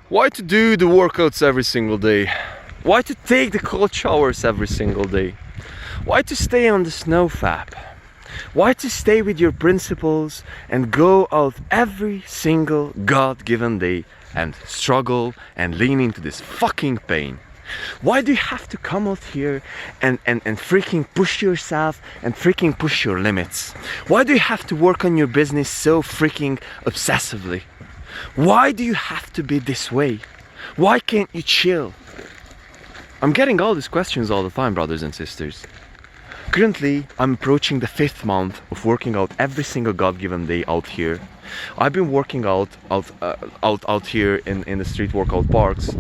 Why to do the workouts every single day? Why to take the cold showers every single day? Why to stay on the SNOFAP? Why to stay with your principles and go out every single God-given day and struggle and lean into this fucking pain? Why do you have to come out here and freaking push yourself and freaking push your limits? Why do you have to work on your business so freaking obsessively? Why do you have to be this way? Why can't you chill? I'm getting all these questions all the time, brothers and sisters. Currently, I'm approaching the 5th month of working out every single God-given day out here. I've been working out here in the street workout parks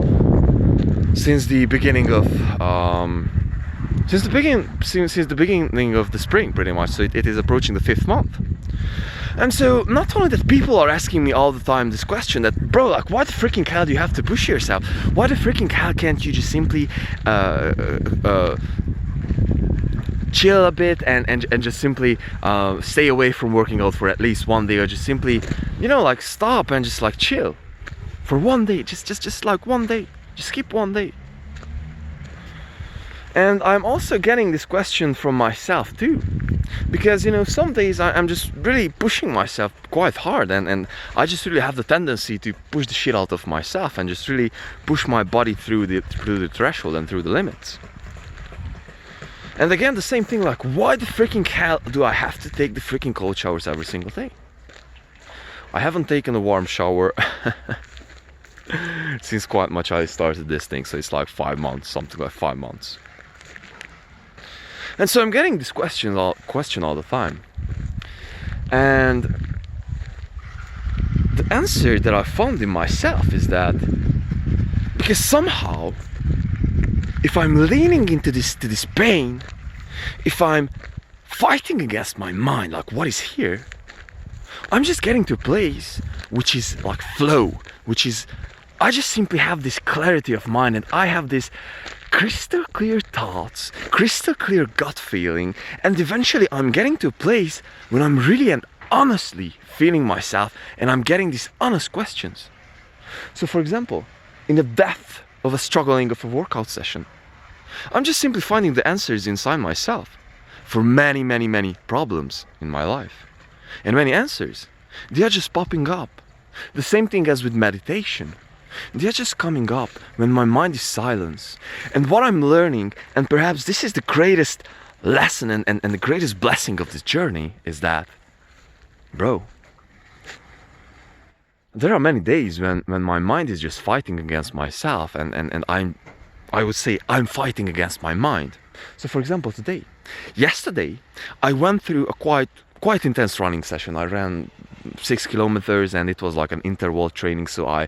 since the beginning of since the beginning of the spring, pretty much. So it is approaching the 5th month. And so not only that, people are asking me all the time this question that, bro, like, why the freaking hell do you have to push yourself? Why the freaking hell can't you just simply chill a bit and just simply stay away from working out for at least one day, or just simply, you know, like, stop and just like chill for one day, just like one day, just skip one day. And I'm also getting this question from myself too, because, you know, some days I'm just really pushing myself quite hard, and I just really have the tendency to push the shit out of myself and just really push my body through the threshold and through the limits. And again, the same thing, like, why the freaking hell do I have to take the freaking cold showers every single day? I haven't taken a warm shower since quite much I started this thing, so it's like 5 months, something like 5 months. And so I'm getting this question all the time. And the answer that I found in myself is that because somehow, if I'm leaning into this pain, if I'm fighting against my mind, like what is here, I'm just getting to a place which is like flow, which is, I just simply have this clarity of mind, and I have this crystal clear thoughts, crystal clear gut feeling, and eventually I'm getting to a place when I'm really and honestly feeling myself, and I'm getting these honest questions. So for example, in the depth of a struggling of a workout session, I'm just simply finding the answers inside myself for many problems in my life. And many answers, they are just popping up. The same thing as with meditation. They're just coming up when my mind is silenced. And what I'm learning, and perhaps this is the greatest lesson and the greatest blessing of this journey, is that, bro, there are many days when my mind is just fighting against myself, and I would say I'm fighting against my mind. So for example, yesterday, I went through a quite intense running session. I ran 6 kilometers, and it was like an interval training, so I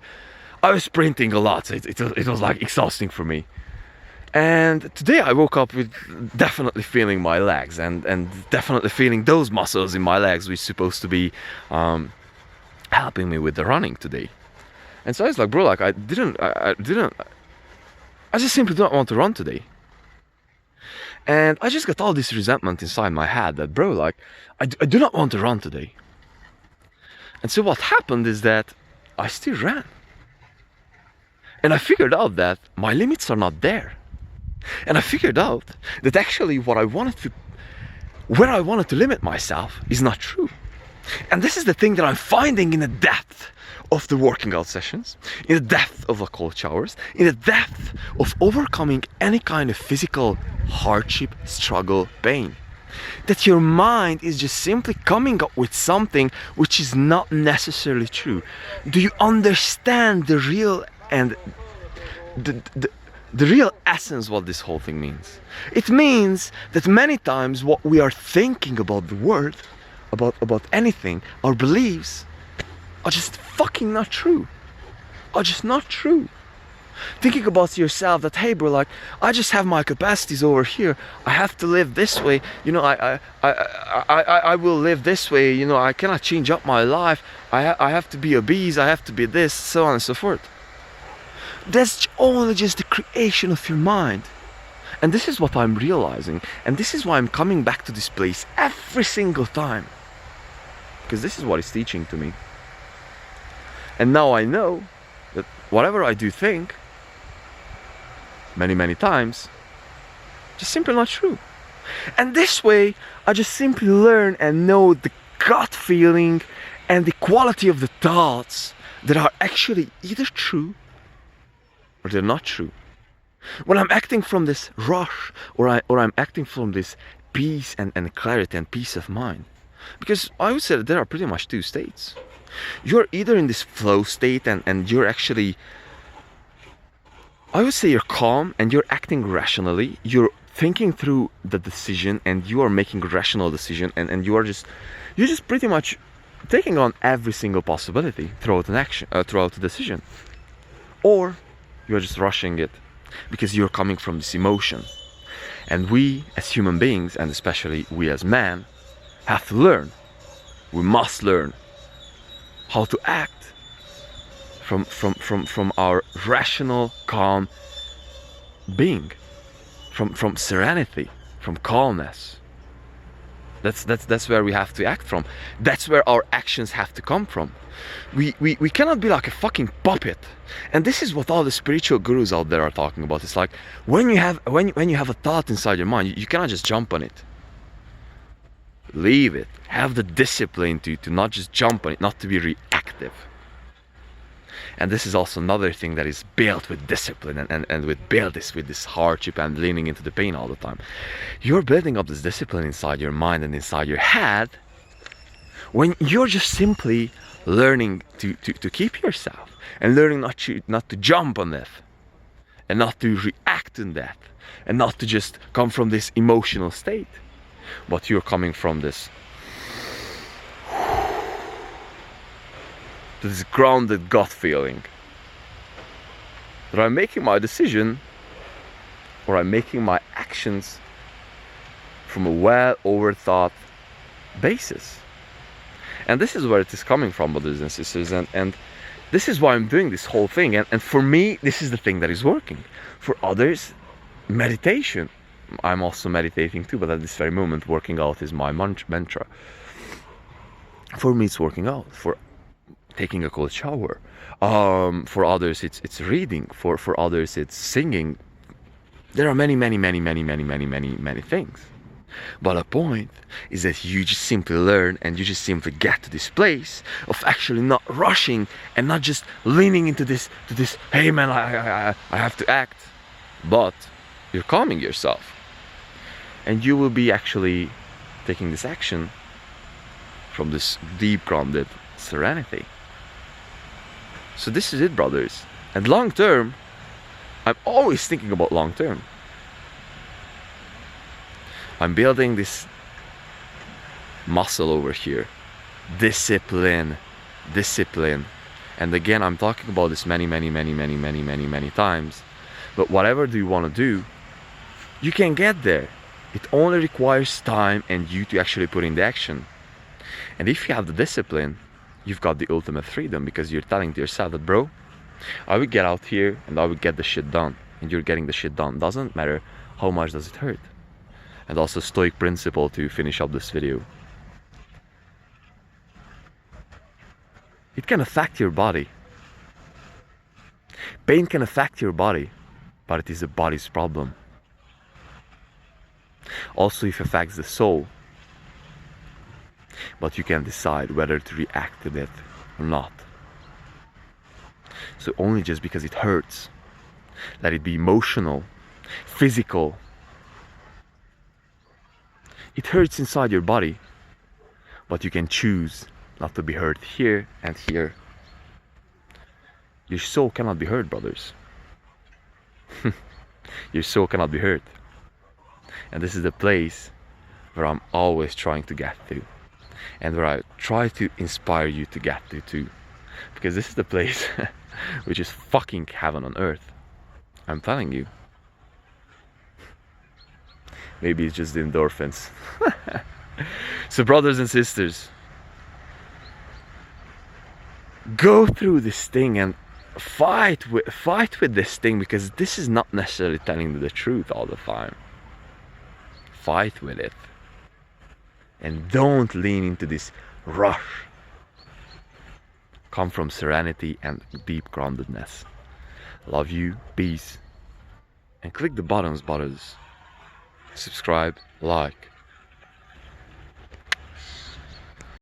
was sprinting a lot. It was like exhausting for me. And today I woke up with definitely feeling my legs and definitely feeling those muscles in my legs which supposed to be helping me with the running today. And so I was like, bro, like I just simply don't want to run today. And I just got all this resentment inside my head that, bro, like I do not want to run today. And so what happened is that I still ran. And I figured out that my limits are not there. And I figured out that actually where I wanted to limit myself is not true. And this is the thing that I'm finding in the depth of the working out sessions, in the depth of the cold showers, in the depth of overcoming any kind of physical hardship, struggle, pain. That your mind is just simply coming up with something which is not necessarily true. Do you understand the real and the real essence what this whole thing means? It means that many times what we are thinking about the world, about anything, our beliefs, are just fucking not true. Are just not true. Thinking about yourself that, hey bro, like I just have my capacities over here. I have to live this way. You know, I will live this way. You know, I cannot change up my life. I have to be obese. I have to be this, so on and so forth. That's only just the creation of your mind. And this is what I'm realizing. And this is why I'm coming back to this place every single time. Because this is what it's teaching to me. And now I know that whatever I do think, many times, just simply not true. And this way, I just simply learn and know the gut feeling and the quality of the thoughts that are actually either true or they're not true. When I'm acting from this rush, or I'm acting from this peace and clarity and peace of mind. Because I would say that there are pretty much two states. You're either in this flow state and you're actually, I would say you're calm and you're acting rationally, you're thinking through the decision and you are making a rational decision, and you're just pretty much taking on every single possibility throughout an action, throughout the decision. Or you're just rushing it because you're coming from this emotion. And we as human beings, and especially we as men, have to learn. We must learn how to act from our rational, calm being, from serenity, from calmness. That's where we have to act from. That's where our actions have to come from. We cannot be like a fucking puppet. And this is what all the spiritual gurus out there are talking about. It's like when you have a thought inside your mind, you cannot just jump on it. Leave it. Have the discipline to not just jump on it, not to be reactive. And this is also another thing that is built with discipline and with this hardship and leaning into the pain all the time. You're building up this discipline inside your mind and inside your head when you're just simply learning to keep yourself and learning not to jump on that and not to react on that and not to just come from this emotional state, but you're coming from this to this grounded gut feeling that I'm making my decision or I'm making my actions from a well overthought basis. And this is where it is coming from, brothers and sisters, and this is why I'm doing this whole thing. And for me, this is the thing that is working. For others, meditation. I'm also meditating too, but at this very moment, working out is my mantra. For me, it's working out. For taking a cold shower. For others, it's reading. For others, it's singing. There are many things. But the point is that you just simply learn and you just simply get to this place of actually not rushing and not just leaning into this, hey man, I have to act. But you're calming yourself. And you will be actually taking this action from this deep grounded serenity. So this is it, brothers. And long term, I'm always thinking about long term. I'm building this muscle over here. Discipline. And again, I'm talking about this many times. But whatever do you want to do, you can get there. It only requires time and you to actually put in the action. And if you have the discipline, you've got the ultimate freedom, because you're telling to yourself that, bro, I will get out here and I will get the shit done. And you're getting the shit done. Doesn't matter how much does it hurt. And also stoic principle to finish up this video. It can affect your body. Pain can affect your body, but it is the body's problem. Also, it affects the soul, but you can decide whether to react to it or not. So only just because it hurts, let it be emotional, physical. It hurts inside your body, but you can choose not to be hurt here and here. Your soul cannot be hurt, brothers. Your soul cannot be hurt. And this is the place where I'm always trying to get to, and where I try to inspire you to get to too, because this is the place which is fucking heaven on earth. I'm telling you. Maybe it's just the endorphins. So brothers and sisters, go through this thing and fight with this thing, because this is not necessarily telling you the truth all the time. Fight with it. And don't lean into this rush. Come from serenity and deep groundedness. Love you. Peace. And click the buttons, butters. Subscribe, like.